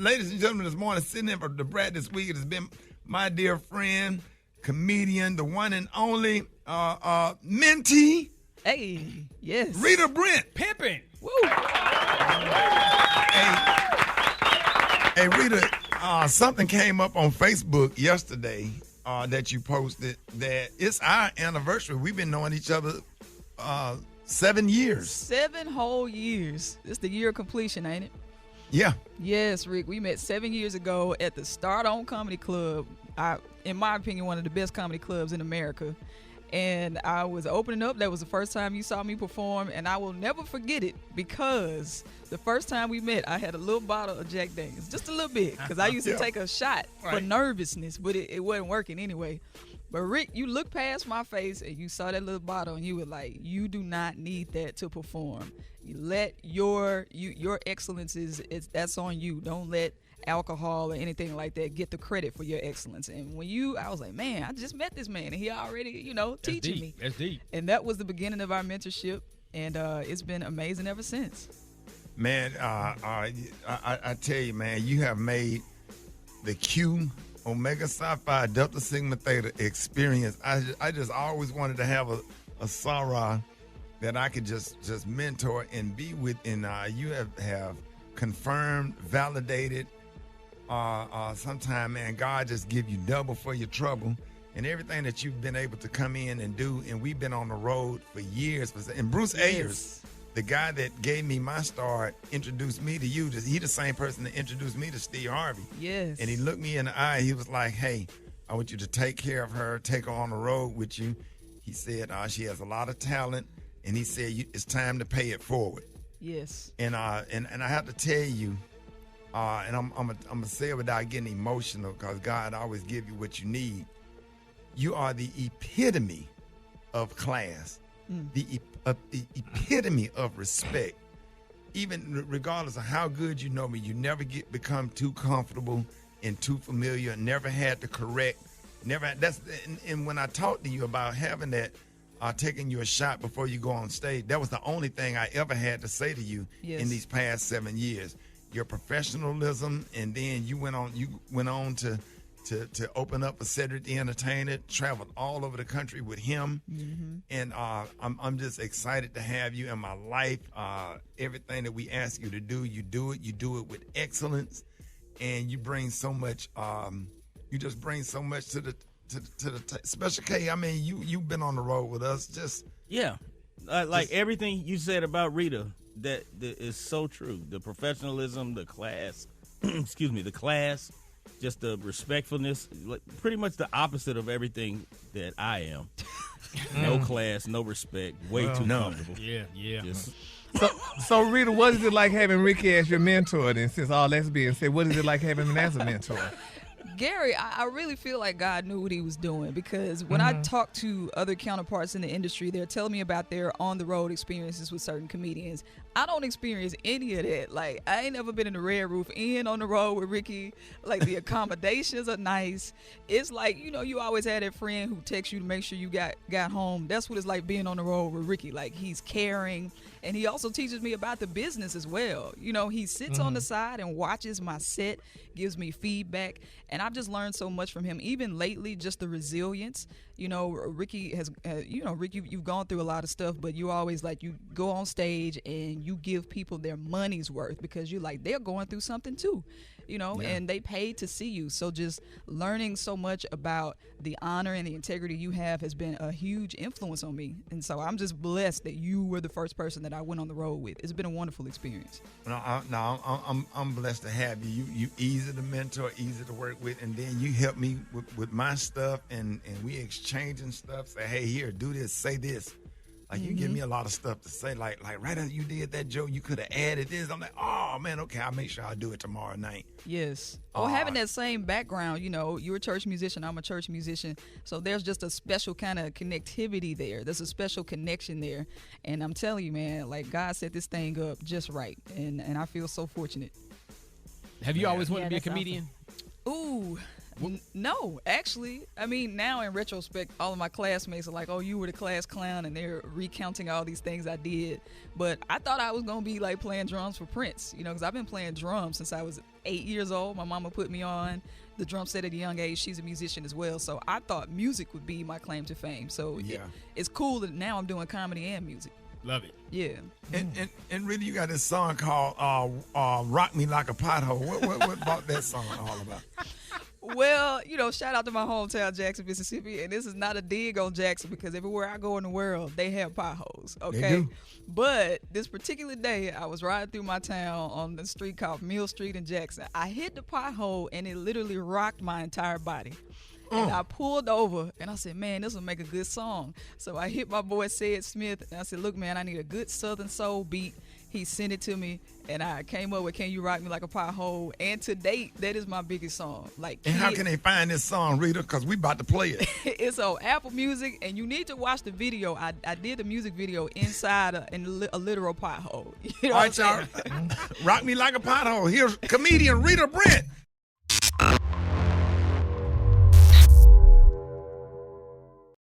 ladies and gentlemen, this morning, sitting in for the Brad this week, it has been my dear friend, comedian, the one and only Mentee. Hey, yes. Rita Brent. Pimpin'. Woo. Hey, Rita, something came up on Facebook yesterday that you posted that it's our anniversary. We've been knowing each other 7 years. 7 whole years. It's the year of completion, ain't it? Yeah. Yes, Rick. We met 7 years ago at the Start On Comedy Club. In my opinion, one of the best comedy clubs in America. And I was opening up. That was the first time you saw me perform, and I will never forget it because the first time we met, I had a little bottle of Jack Daniels, just a little bit, because I used to take a shot for nervousness, but it wasn't working anyway. But Rick, you looked past my face and you saw that little bottle, and you were like, "You do not need that to perform. You let your excellence that's on you. Don't let alcohol or anything like that get the credit for your excellence." And I was like, man, I just met this man and he already, teaching me. That's deep. And that was the beginning of our mentorship, and it's been amazing ever since. Man, I tell you, man, you have made the Q Omega Psi Phi Delta Sigma Theta experience. I just always wanted to have a Sarah that I could just mentor and be with, and you have confirmed, validated. Sometime, man, God just give you double for your trouble, and everything that you've been able to come in and do. And we've been on the road for years. And Bruce Ayers, the guy that gave me my start, introduced me to you. He the same person that introduced me to Steve Harvey. Yes. And he looked me in the eye. He was like, "Hey, I want you to take care of her, take her on the road with you." He said, "She has a lot of talent," and he said, "It's time to pay it forward." Yes. And I have to tell you. And I'm gonna say it without getting emotional, because God always give you what you need. You are the epitome of class, the epitome of respect. Even regardless of how good you know me, you never become too comfortable and too familiar. Never had to correct. And when I talked to you about having that, taking you a shot before you go on stage, that was the only thing I ever had to say to you in these past 7 years. Your professionalism, and then you went on to open up for Cedric the Entertainer, traveled all over the country with him, and I'm just excited to have you in my life. Everything that we ask you to do, you do it. You do it with excellence, and you bring so much. You just bring so much to the Special K. I mean, you've been on the road with us. Everything you said about Rita. That is so true. The professionalism, the class, the class, just the respectfulness, pretty much the opposite of everything that I am. No class, no respect, way too comfortable. Yeah. So Rita, what is it like having Rickey as your mentor? Then, since all that's being said, what is it like having him as a mentor? Gary, I really feel like God knew what he was doing, because when I talk to other counterparts in the industry, they're telling me about their on-the-road experiences with certain comedians. I don't experience any of that. Like, I ain't never been in the Red Roof Inn on the road with Rickey. Like, the accommodations are nice. It's like, you always had that friend who texts you to make sure you got home. That's what it's like being on the road with Rickey. Like, he's caring, and he also teaches me about the business as well. He sits on the side and watches my set, gives me feedback, and I've just learned so much from him. Even lately, just the resilience. Rickey has, Rickey, you've gone through a lot of stuff, but you always you go on stage and you give people their money's worth, because you're like, they're going through something too, and they paid to see you. So just learning so much about the honor and the integrity you have has been a huge influence on me. And so I'm just blessed that you were the first person that I went on the road with. It's been a wonderful experience. I'm blessed to have you. You easy to mentor, easy to work with, and then you help me with my stuff, and we exchanging stuff. Say, hey, here, do this, say this. Like, you give me a lot of stuff to say. Like right after you did that joke, you could have added this. I'm like, oh man, okay, I'll make sure I do it tomorrow night. Yes. Or having that same background, you're a church musician, I'm a church musician. So there's just a special kind of connectivity there. There's a special connection there. And I'm telling you, man, like, God set this thing up just right. And I feel so fortunate. Have you always wanted to be a comedian? Awesome. Ooh. No, actually, I mean, now in retrospect, all of my classmates are like, "Oh, you were the class clown," and they're recounting all these things I did. But I thought I was gonna be like playing drums for Prince, you know, because I've been playing drums since I was 8 years old. My mama put me on the drum set at a young age. She's a musician as well, so I thought music would be my claim to fame. So it's cool that now I'm doing comedy and music. Love it. Yeah. And really, you got this song called "Rock Me Like a Pothole." What about that song all about? Well, you know, shout out to my hometown, Jackson, Mississippi. And this is not a dig on Jackson because everywhere I go in the world, they have potholes, okay? They do. But this particular day, I was riding through my town on the street called Mill Street in Jackson. I hit the pothole, and it literally rocked my entire body. And I pulled over, and I said, man, this will make a good song. So I hit my boy, Sid Smith, and I said, look, man, I need a good Southern soul beat. He sent it to me, and I came up with "Can You Rock Me Like a Pothole?" And to date, that is my biggest song. And how can they find this song, Rita? Because we about to play it. It's on Apple Music, and you need to watch the video. I did the music video inside a literal pothole. You know All right, y'all. Rock Me Like a Pothole. Here's comedian Rita Brent.